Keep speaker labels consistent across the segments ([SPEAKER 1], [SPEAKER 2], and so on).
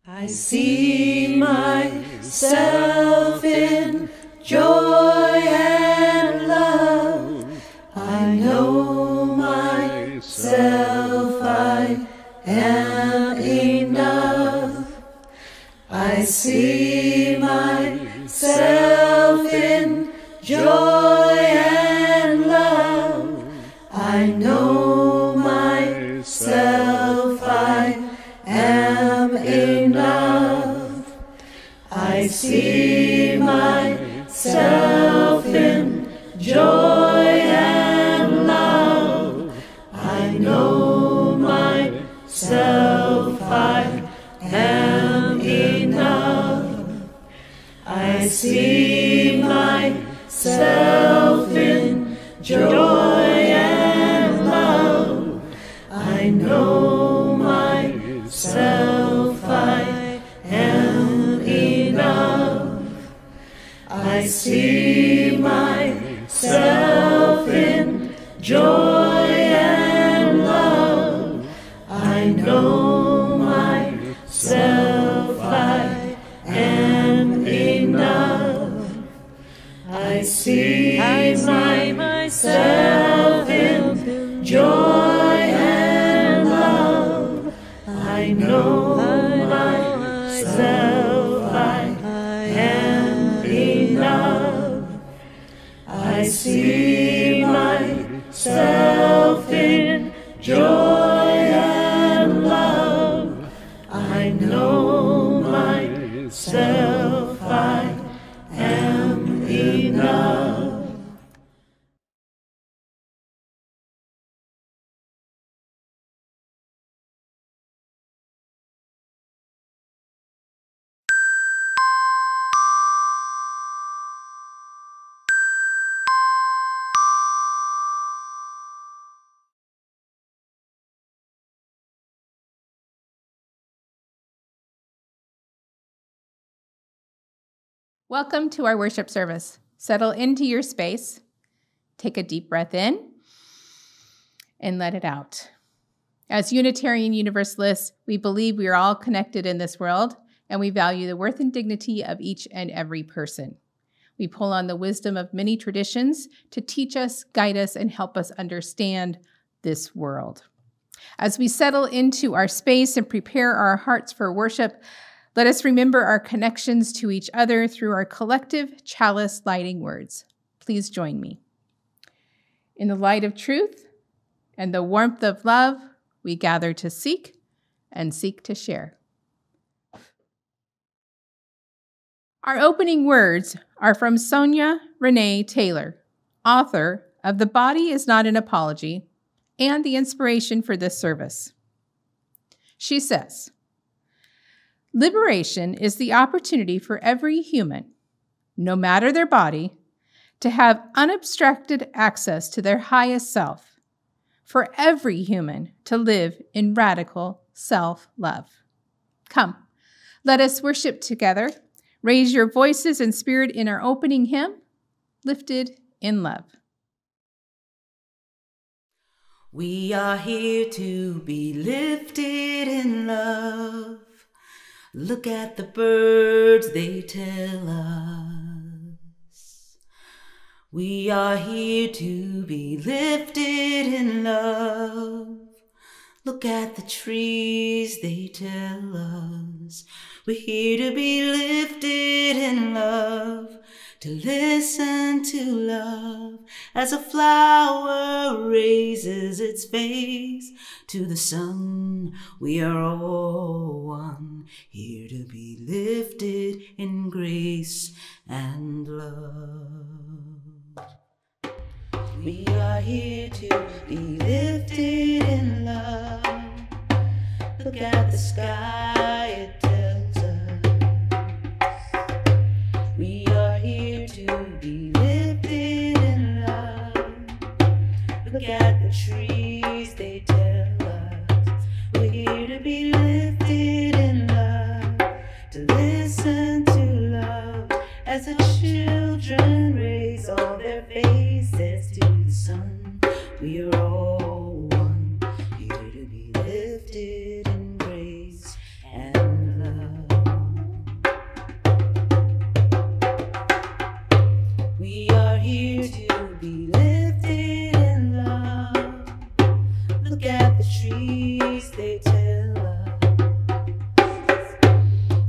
[SPEAKER 1] I see myself in joy and love. I know myself, I am enough. I see myself in joy and love. I know myself, I am enough. I see myself in joy and love. I know myself, I am enough. I see myself in joy and love. I know myself, I am enough. I see myself in joy and love. I know myself, I am enough. I see myself in joy and love. I know myself, I am enough. I see myself in joy and love. I know myself, I am enough.
[SPEAKER 2] Welcome to our worship service. Settle into your space. Take a deep breath in and let it out. As Unitarian Universalists, we believe we are all connected in this world, and we value the worth and dignity of each and every person. We pull on the wisdom of many traditions to teach us, guide us, and help us understand this world. As we settle into our space and prepare our hearts for worship, let us remember our connections to each other through our collective chalice lighting words. Please join me. In the light of truth and the warmth of love, we gather to seek and seek to share. Our opening words are from Sonia Renee Taylor, author of The Body is Not an Apology and the inspiration for this service. She says, liberation is the opportunity for every human, no matter their body, to have unobstructed access to their highest self, for every human to live in radical self-love. Come, let us worship together. Raise your voices and spirit in our opening hymn, Lifted in Love.
[SPEAKER 1] We are here to be lifted in love. Look at the birds, they tell us. We are here to be lifted in love. Look at the trees, they tell us. We're here to be lifted in love, to listen to love as a flower raises its face to the sun. We are all one, here to be lifted in grace and love. We are here to be lifted in love. Look at the sky, it tells us. We are here to be lifted in love. Look at the trees, they tell us. We're here to be lifted in love, to listen to love as the children raise all their faces to the sun. We are all one, here to be lifted in grace and love. trees, they tell us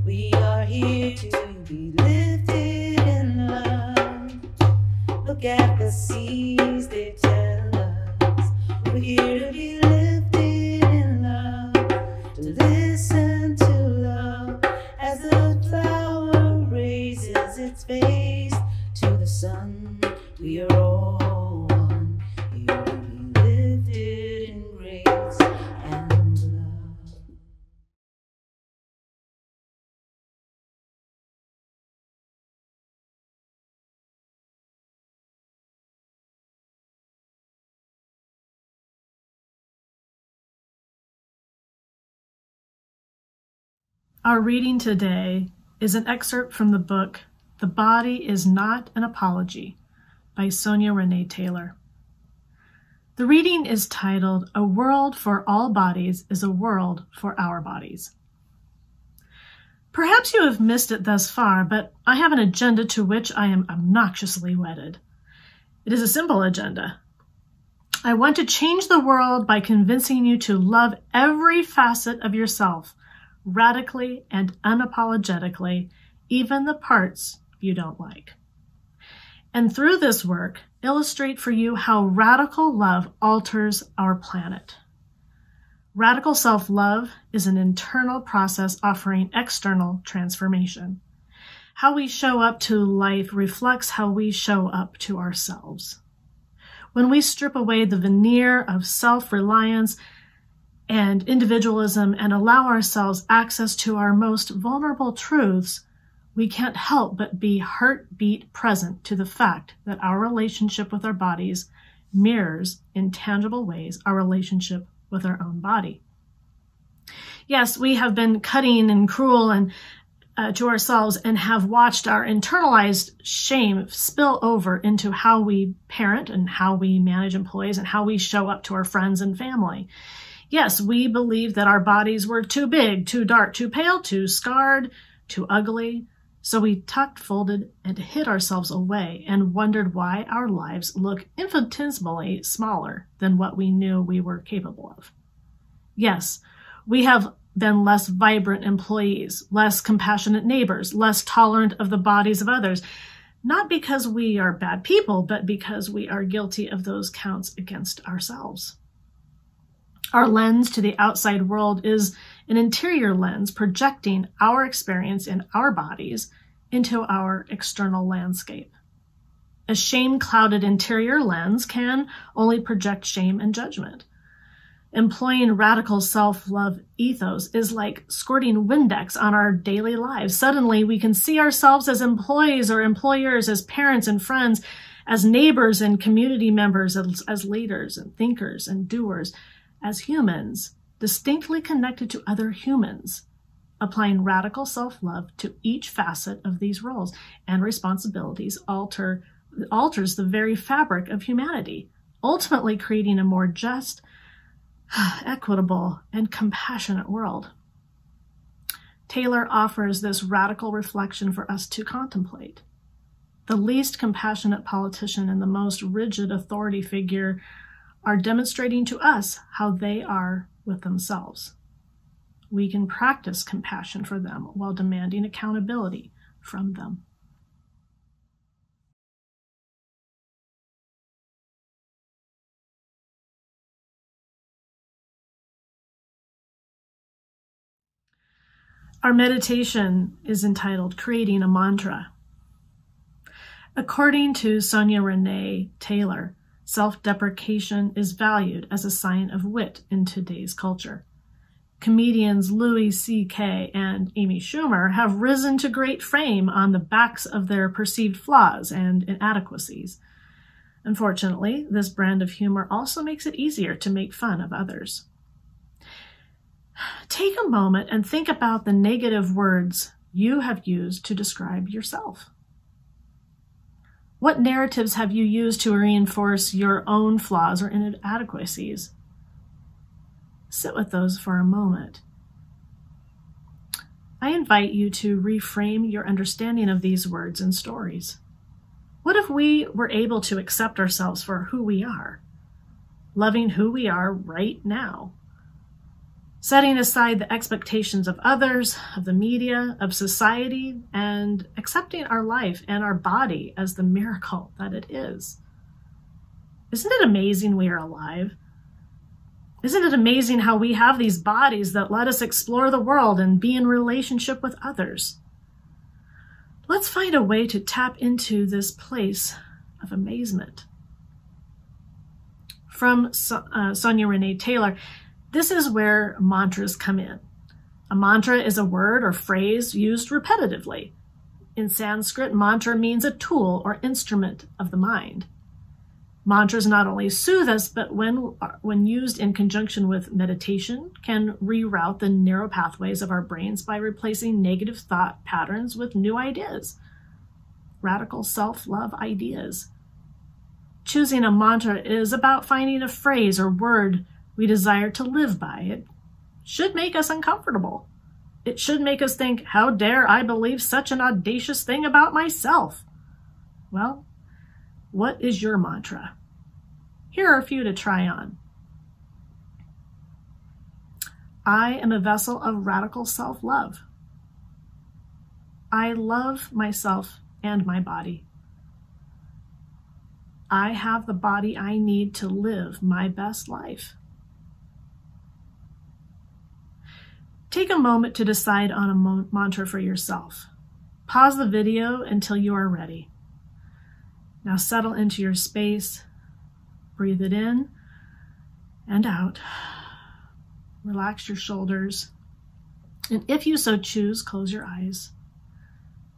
[SPEAKER 1] we are here to be lifted in love. Look at the seas, they tell us we're here to be lifted in love. To listen to love as the flower raises its face to the sun. We are all one, here to be lifted in grace and love.
[SPEAKER 3] Our reading today is an excerpt from the book The Body is Not an Apology by Sonia Renee Taylor. The reading is titled, A World for All Bodies is a World for Our Bodies. Perhaps you have missed it thus far, but I have an agenda to which I am obnoxiously wedded. It is a simple agenda. I want to change the world by convincing you to love every facet of yourself, radically and unapologetically, even the parts you don't like. And through this work, illustrate for you how radical love alters our planet. Radical self-love is an internal process offering external transformation. How we show up to life reflects how we show up to ourselves. When we strip away the veneer of self-reliance and individualism and allow ourselves access to our most vulnerable truths, we can't help but be heartbeat present to the fact that our relationship with our bodies mirrors in tangible ways our relationship with our own body. Yes, we have been cutting and cruel and to ourselves and have watched our internalized shame spill over into how we parent and how we manage employees and how we show up to our friends and family. Yes, we believed that our bodies were too big, too dark, too pale, too scarred, too ugly. So we tucked, folded, and hid ourselves away and wondered why our lives look infinitesimally smaller than what we knew we were capable of. Yes, we have been less vibrant employees, less compassionate neighbors, less tolerant of the bodies of others, not because we are bad people, but because we are guilty of those counts against ourselves. Our lens to the outside world is an interior lens projecting our experience in our bodies into our external landscape. A shame-clouded interior lens can only project shame and judgment. Employing radical self-love ethos is like squirting Windex on our daily lives. Suddenly, we can see ourselves as employees or employers, as parents and friends, as neighbors and community members, as leaders and thinkers and doers, as humans, distinctly connected to other humans. Applying radical self-love to each facet of these roles and responsibilities alters the very fabric of humanity, ultimately creating a more just, equitable, and compassionate world. Taylor offers this radical reflection for us to contemplate. The least compassionate politician and the most rigid authority figure are demonstrating to us how they are with themselves. We can practice compassion for them while demanding accountability from them. Our meditation is entitled Creating a Mantra. According to Sonia Renee Taylor, self-deprecation is valued as a sign of wit in today's culture. Comedians Louis C.K. and Amy Schumer have risen to great fame on the backs of their perceived flaws and inadequacies. Unfortunately, this brand of humor also makes it easier to make fun of others. Take a moment and think about the negative words you have used to describe yourself. What narratives have you used to reinforce your own flaws or inadequacies? Sit with those for a moment. I invite you to reframe your understanding of these words and stories. What if we were able to accept ourselves for who we are, loving who we are right now, setting aside the expectations of others, of the media, of society, and accepting our life and our body as the miracle that it is. Isn't it amazing we are alive? Isn't it amazing how we have these bodies that let us explore the world and be in relationship with others? Let's find a way to tap into this place of amazement. From Sonia Renee Taylor, this is where mantras come in. A mantra is a word or phrase used repetitively. In Sanskrit, mantra means a tool or instrument of the mind. Mantras not only soothe us, but when used in conjunction with meditation, can reroute the narrow pathways of our brains by replacing negative thought patterns with new ideas, radical self-love ideas. Choosing a mantra is about finding a phrase or word we desire to live by. It should make us uncomfortable. It should make us think, how dare I believe such an audacious thing about myself? Well, what is your mantra? Here are a few to try on. I am a vessel of radical self-love. I love myself and my body. I have the body I need to live my best life. Take a moment to decide on a mantra for yourself. Pause the video until you are ready. Now settle into your space. Breathe it in and out. Relax your shoulders. And if you so choose, close your eyes.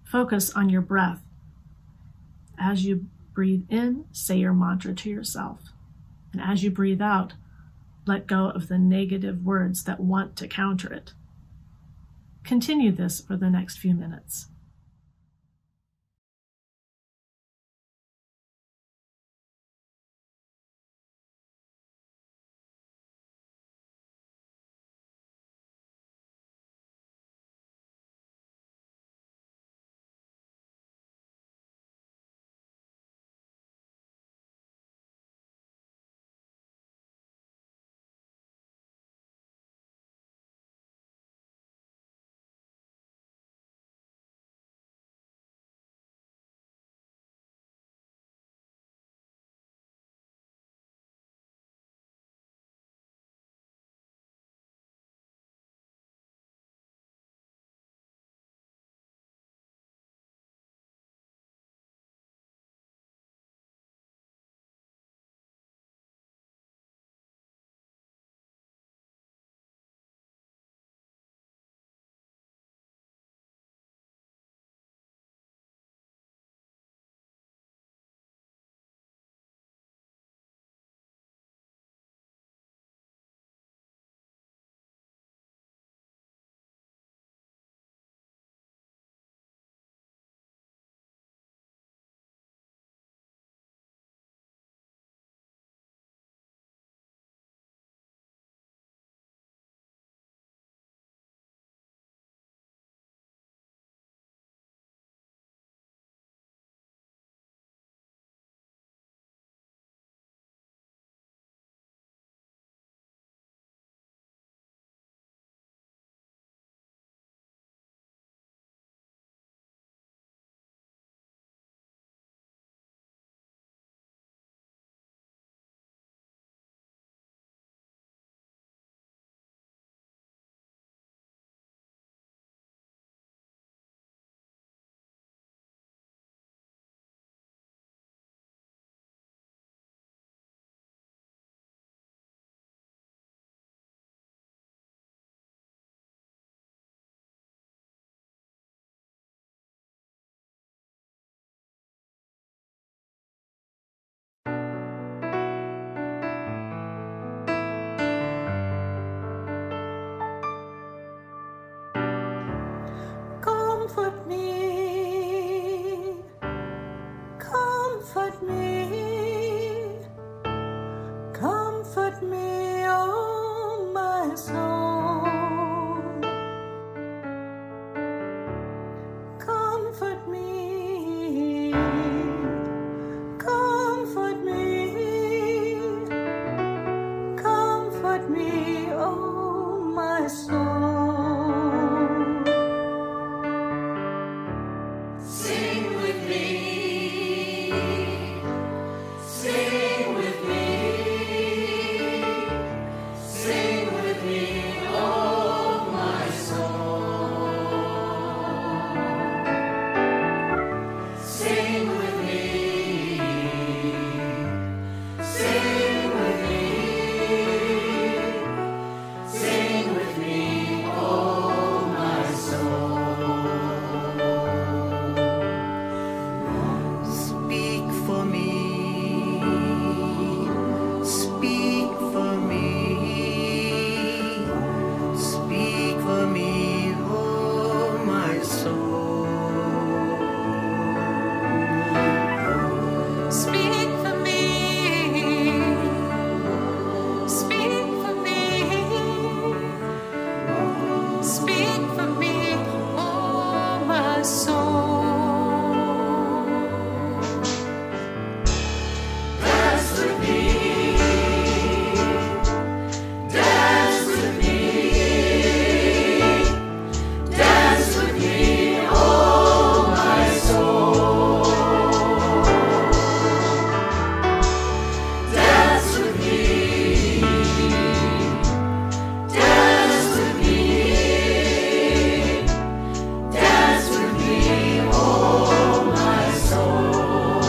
[SPEAKER 3] Focus on your breath. As you breathe in, say your mantra to yourself. And as you breathe out, let go of the negative words that want to counter it. Continue this for the next few minutes.
[SPEAKER 1] soul. Sing with me, sing with me, sing with me, oh my soul. Sing with me, sing with me, sing with me, oh my soul. Speak for me, speak for me, speak for me, oh my soul. Speak for me, speak for me, speak for me, oh my soul. Dance with me, dance with me, dance with me, oh my soul. Dance with me, dance with me, dance with me, oh my soul.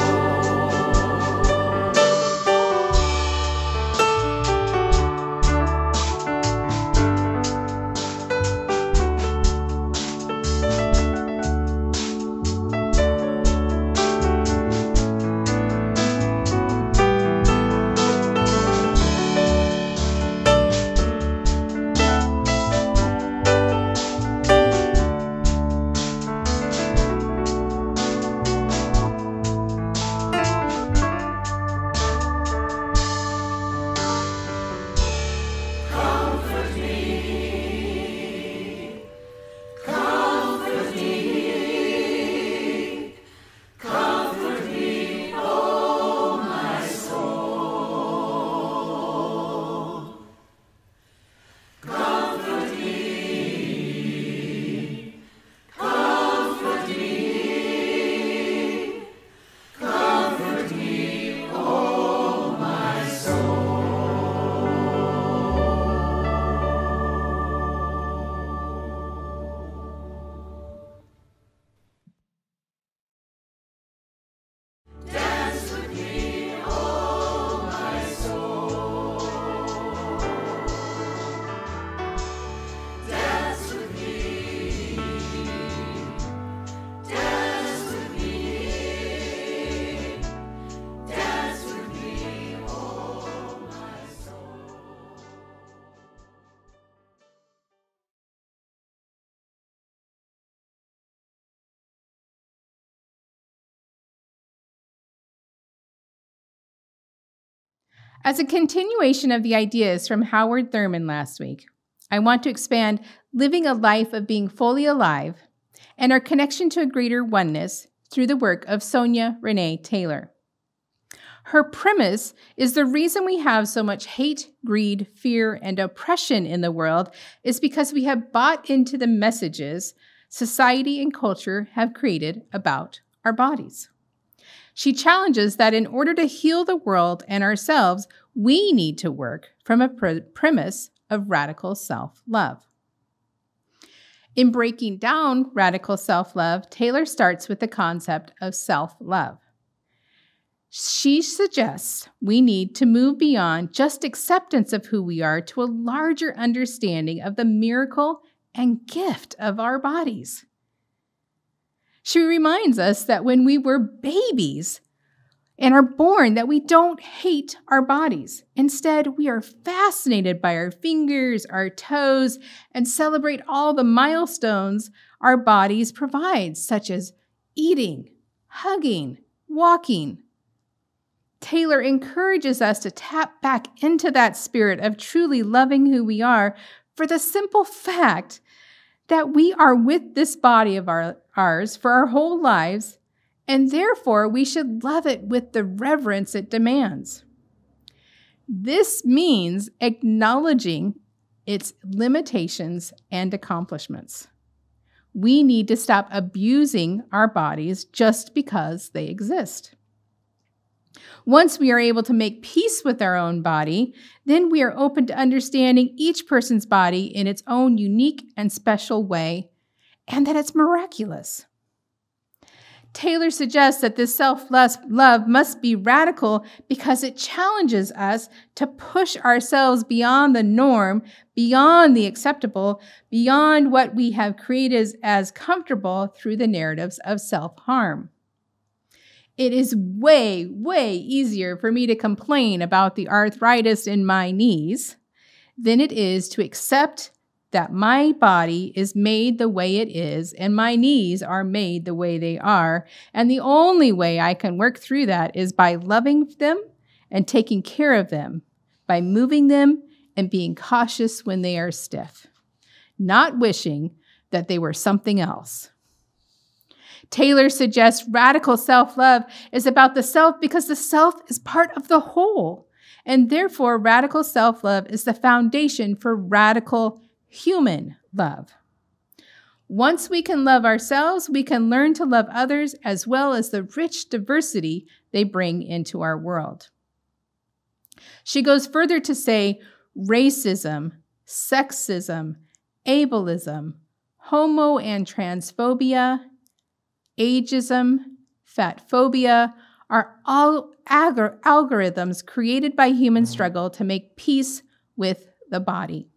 [SPEAKER 1] Comfort me, comfort me, comfort me, oh my soul. Comfort me, comfort me, comfort me, oh my soul. Dance with me, oh my soul. Dance with me, dance with me, dance with me, oh my soul.
[SPEAKER 2] As a continuation of the ideas from Howard Thurman last week, I want to expand living a life of being fully alive and our connection to a greater oneness through the work of Sonia Renee Taylor. Her premise is the reason we have so much hate, greed, fear, and oppression in the world is because we have bought into the messages society and culture have created about our bodies. She challenges that in order to heal the world and ourselves, we need to work from a premise of radical self-love. In breaking down radical self-love, Taylor starts with the concept of self-love. She suggests we need to move beyond just acceptance of who we are to a larger understanding of the miracle and gift of our bodies. She reminds us that when we were babies and are born, that we don't hate our bodies. Instead, we are fascinated by our fingers, our toes, and celebrate all the milestones our bodies provide, such as eating, hugging, walking. Taylor encourages us to tap back into that spirit of truly loving who we are for the simple fact that we are with this body of ours for our whole lives, and therefore we should love it with the reverence it demands. This means acknowledging its limitations and accomplishments. We need to stop abusing our bodies just because they exist. Once we are able to make peace with our own body, then we are open to understanding each person's body in its own unique and special way, and that it's miraculous. Taylor suggests that this self-love must be radical because it challenges us to push ourselves beyond the norm, beyond the acceptable, beyond what we have created as comfortable through the narratives of self-harm. It is way, way easier for me to complain about the arthritis in my knees than it is to accept that my body is made the way it is and my knees are made the way they are. And the only way I can work through that is by loving them and taking care of them, by moving them and being cautious when they are stiff, not wishing that they were something else. Taylor suggests radical self-love is about the self because the self is part of the whole. And therefore, radical self-love is the foundation for radical human love. Once we can love ourselves, we can learn to love others as well as the rich diversity they bring into our world. She goes further to say racism, sexism, ableism, homo and transphobia, ageism, fat phobia are all algorithms created by human struggle to make peace with the body.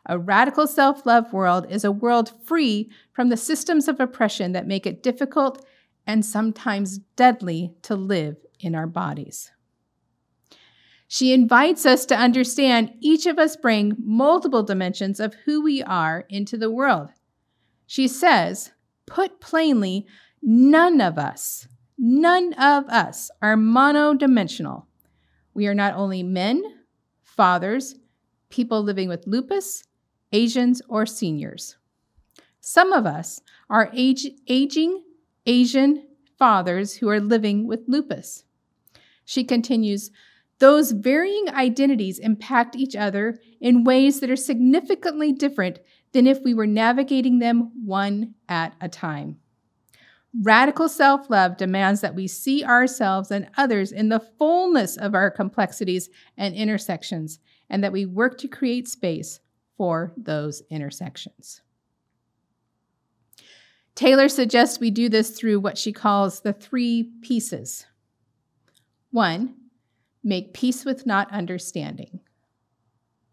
[SPEAKER 2] A radical self-love world is a world free from the systems of oppression that make it difficult and sometimes deadly to live in our bodies. She invites us to understand each of us bring multiple dimensions of who we are into the world. She says, put plainly, none of us are monodimensional. We are not only men, fathers, people living with lupus, Asians, or seniors. Some of us are aging Asian fathers who are living with lupus. She continues, those varying identities impact each other in ways that are significantly different than if we were navigating them one at a time. Radical self-love demands that we see ourselves and others in the fullness of our complexities and intersections, and that we work to create space for those intersections. Taylor suggests we do this through what she calls the 3 pieces. 1, make peace with not understanding.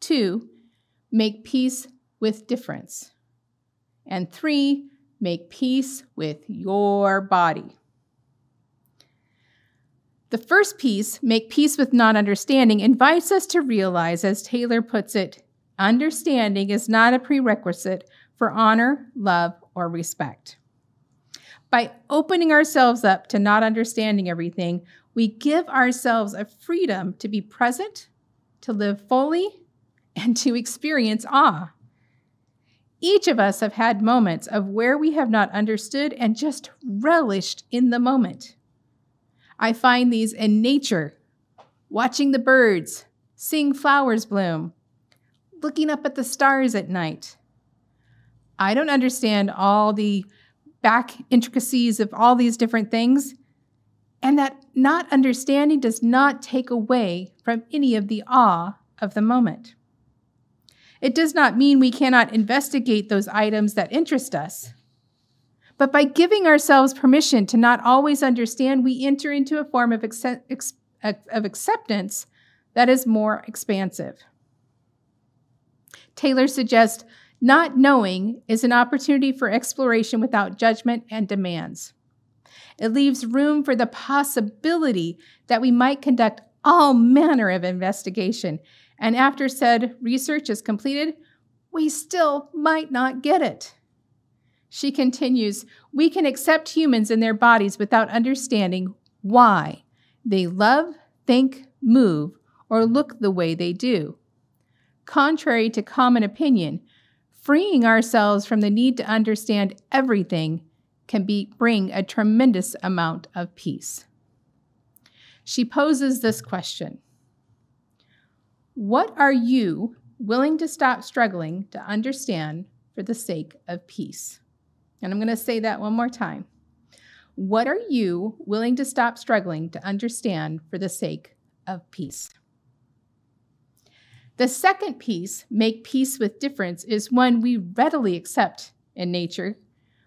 [SPEAKER 2] 2, make peace with difference. And 3, make peace with your body. The first piece, make peace with not understanding, invites us to realize, as Taylor puts it, understanding is not a prerequisite for honor, love, or respect. By opening ourselves up to not understanding everything, we give ourselves a freedom to be present, to live fully, and to experience awe. Each of us have had moments of where we have not understood and just relished in the moment. I find these in nature, watching the birds, seeing flowers bloom, looking up at the stars at night. I don't understand all the back intricacies of all these different things, and that not understanding does not take away from any of the awe of the moment. It does not mean we cannot investigate those items that interest us. But by giving ourselves permission to not always understand, we enter into a form of acceptance that is more expansive. Taylor suggests not knowing is an opportunity for exploration without judgment and demands. It leaves room for the possibility that we might conduct all manner of investigation, and after said research is completed, we still might not get it. She continues, we can accept humans in their bodies without understanding why they love, think, move, or look the way they do. Contrary to common opinion, freeing ourselves from the need to understand everything can bring a tremendous amount of peace. She poses this question: what are you willing to stop struggling to understand for the sake of peace? And I'm going to say that one more time. What are you willing to stop struggling to understand for the sake of peace? The second piece, make peace with difference, is one we readily accept in nature.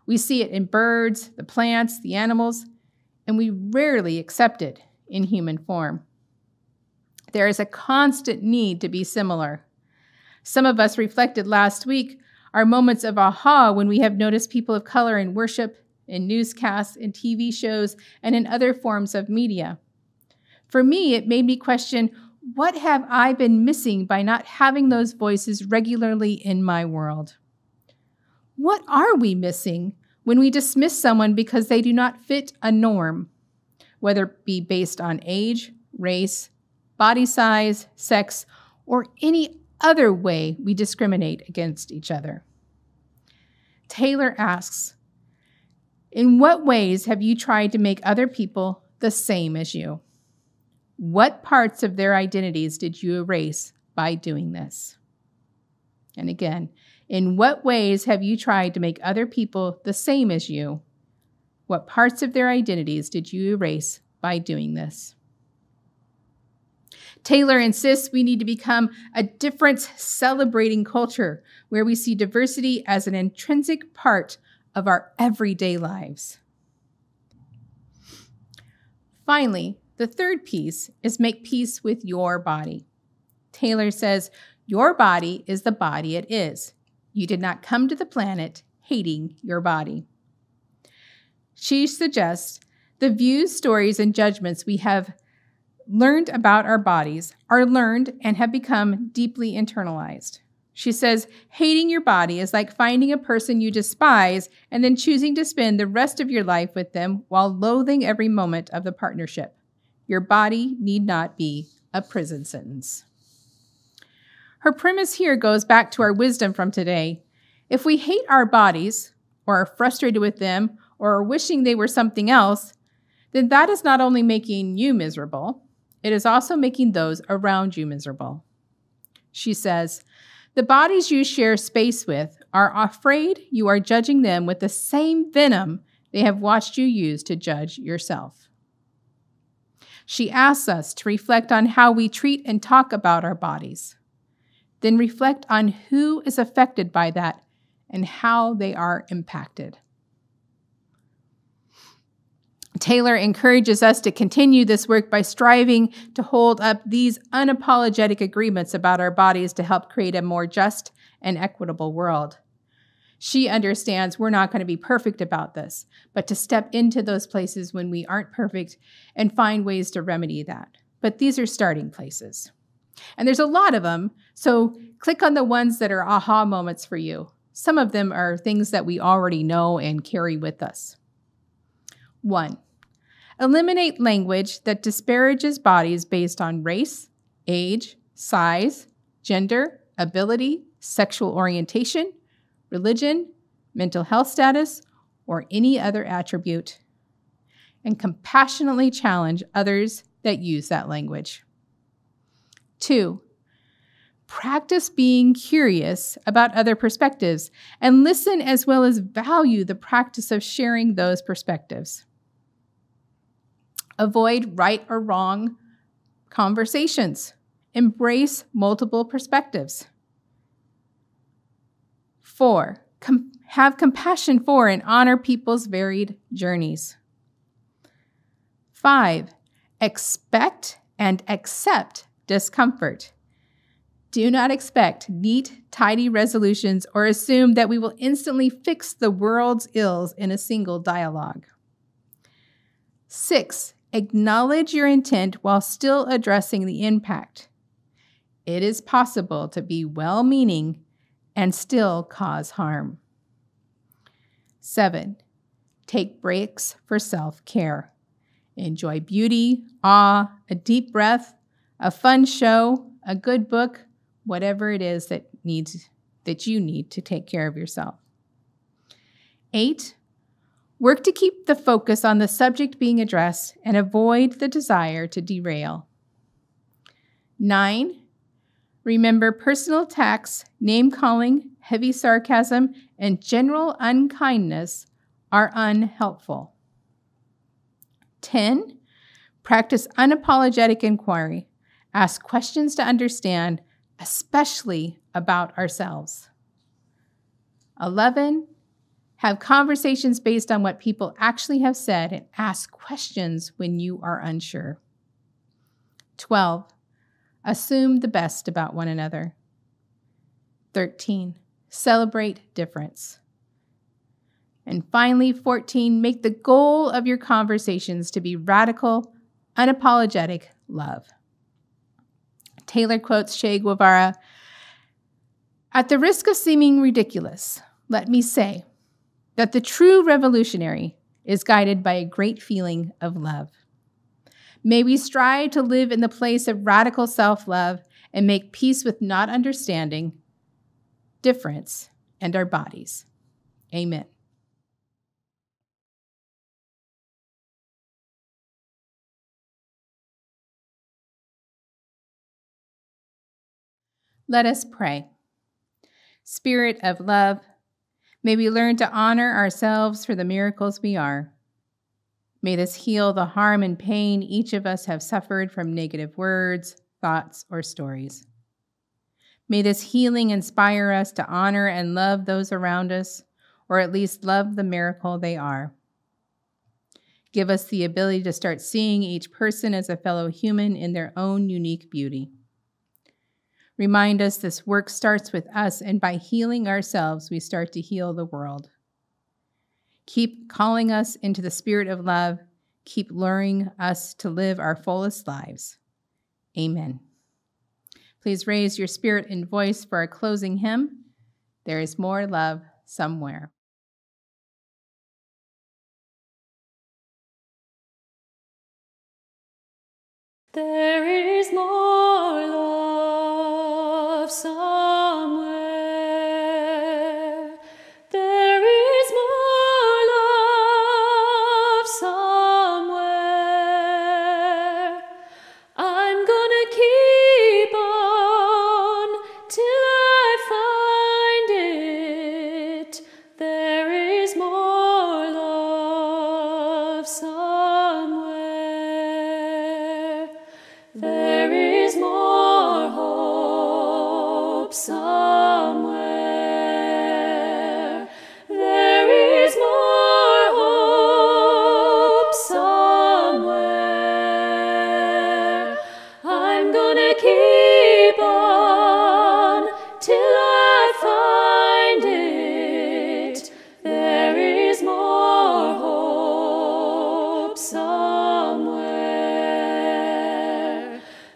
[SPEAKER 2] We see it in birds, the plants, the animals, and we rarely accept it in human form. There is a constant need to be similar. Some of us reflected last week our moments of aha when we have noticed people of color in worship, in newscasts, in TV shows, and in other forms of media. For me, it made me question, what have I been missing by not having those voices regularly in my world? What are we missing when we dismiss someone because they do not fit a norm, whether it be based on age, race, body size, sex, or any other way we discriminate against each other? Taylor asks, in what ways have you tried to make other people the same as you? What parts of their identities did you erase by doing this? And again, in what ways have you tried to make other people the same as you? What parts of their identities did you erase by doing this? Taylor insists we need to become a difference-celebrating culture where we see diversity as an intrinsic part of our everyday lives. Finally, the third piece is make peace with your body. Taylor says, your body is the body it is. You did not come to the planet hating your body. She suggests the views, stories, and judgments we have learned about our bodies are learned and have become deeply internalized. She says, hating your body is like finding a person you despise and then choosing to spend the rest of your life with them while loathing every moment of the partnership. Your body need not be a prison sentence. Her premise here goes back to our wisdom from today. If we hate our bodies, or are frustrated with them, or are wishing they were something else, then that is not only making you miserable, it is also making those around you miserable. She says, the bodies you share space with are afraid you are judging them with the same venom they have watched you use to judge yourself. She asks us to reflect on how we treat and talk about our bodies. Then reflect on who is affected by that and how they are impacted. Taylor encourages us to continue this work by striving to hold up these unapologetic agreements about our bodies to help create a more just and equitable world. She understands we're not going to be perfect about this, but to step into those places when we aren't perfect and find ways to remedy that. But these are starting places. And there's a lot of them, so click on the ones that are aha moments for you. Some of them are things that we already know and carry with us. 1. Eliminate language that disparages bodies based on race, age, size, gender, ability, sexual orientation, religion, mental health status, or any other attribute, and compassionately challenge others that use that language. 2. Practice being curious about other perspectives and listen as well as value the practice of sharing those perspectives. Avoid right or wrong conversations. Embrace multiple perspectives. 4. Have compassion for and honor people's varied journeys. 5. Expect and accept discomfort. Do not expect neat, tidy resolutions or assume that we will instantly fix the world's ills in a single dialogue. 6. Acknowledge your intent while still addressing the impact. It is possible to be well-meaning and still cause harm. 7. Take breaks for self-care. Enjoy beauty, awe, a deep breath, a fun show, a good book, whatever it is that you need to take care of yourself. 8. Work to keep the focus on the subject being addressed and avoid the desire to derail. 9. Remember, personal attacks, name-calling, heavy sarcasm, and general unkindness are unhelpful. 10. Practice unapologetic inquiry. Ask questions to understand, especially about ourselves. 11. Have conversations based on what people actually have said and ask questions when you are unsure. 12. Assume the best about one another. 13. Celebrate difference. And finally, 14. Make the goal of your conversations to be radical, unapologetic love. Taylor quotes Che Guevara, "At the risk of seeming ridiculous, let me say that the true revolutionary is guided by a great feeling of love. May we strive to live in the place of radical self-love and make peace with not understanding, difference, and our bodies. Amen." Let us pray. Spirit of love, may we learn to honor ourselves for the miracles we are. May this heal the harm and pain each of us have suffered from negative words, thoughts, or stories. May this healing inspire us to honor and love those around us, or at least love the miracle they are. Give us the ability to start seeing each person as a fellow human in their own unique beauty. Remind us this work starts with us, and by healing ourselves, we start to heal the world. Keep calling us into the spirit of love. Keep luring us to live our fullest lives. Amen. Please raise your spirit and voice for our closing hymn, "There is More Love Somewhere."
[SPEAKER 4] There is more love somewhere. There is more love somewhere. I'm gonna keep on till I find it. There is more love somewhere. There is more hope somewhere. There is more hope somewhere. I'm gonna keep on till I find it. There is more hope somewhere.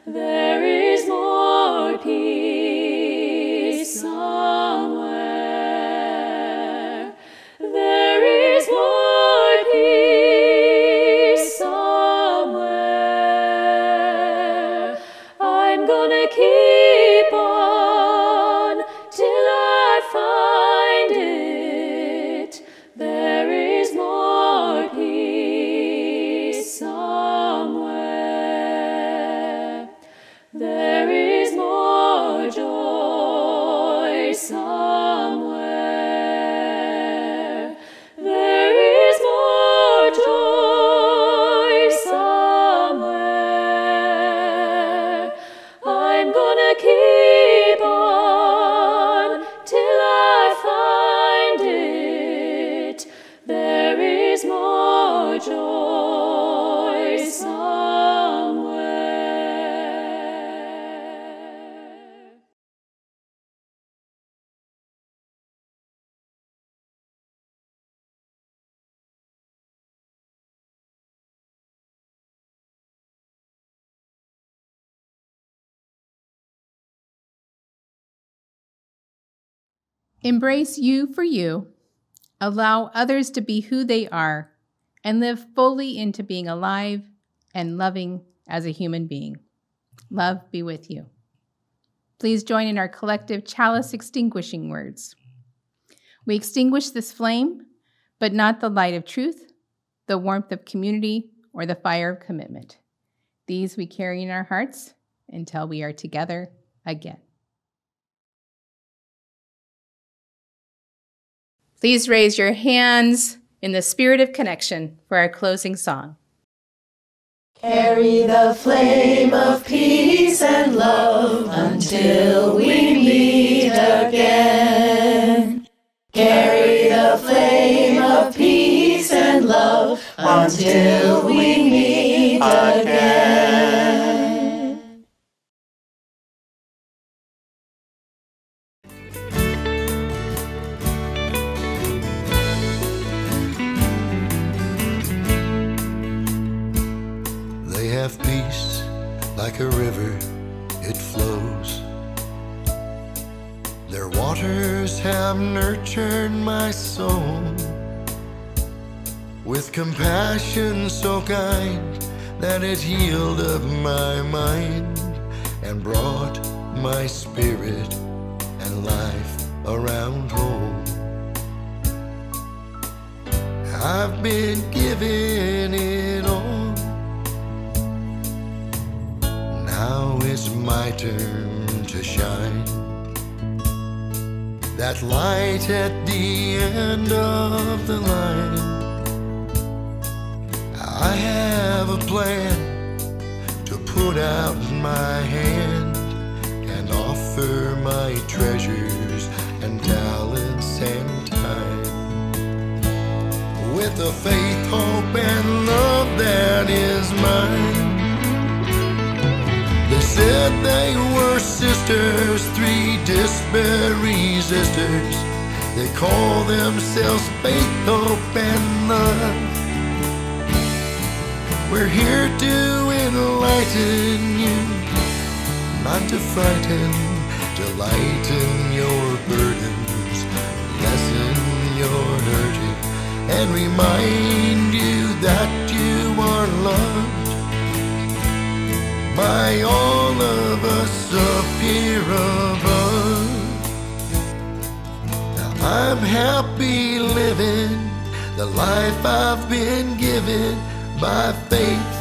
[SPEAKER 4] There is more peace somewhere. There is more peace somewhere. I'm gonna keep on till I find it. There is more peace somewhere. There is more joy somewhere. There is more joy somewhere. I'm gonna keep on till I find it. There is more joy somewhere.
[SPEAKER 2] Embrace you for you. Allow others to be who they are and live fully into being alive and loving as a human being. Love be with you. Please join in our collective chalice extinguishing words. We extinguish this flame, but not the light of truth, the warmth of community, or the fire of commitment. These we carry in our hearts until we are together again. Please raise your hands in the spirit of connection for our closing song.
[SPEAKER 1] Carry the flame of peace and love until we meet again. Carry the flame of peace and love until we meet again.
[SPEAKER 5] They have peace like a river, it flows. Their waters have nurtured my soul with compassion so kind that it healed up my mind and brought my spirit and life around home. I've been given it all. Now it's my turn to shine. That light at the end of the line. I have a plan to put out my hand and offer my treasures and talents and time. With the faith, hope, and love that is mine. They said they were sisters, 3 disparate resistors. They call themselves faith, hope, and love. We're here to enlighten you, not to frighten, to lighten your burdens, lessen your hurting, and remind you that you are loved by all of us up here above. Now I'm happy living the life I've been given by faith,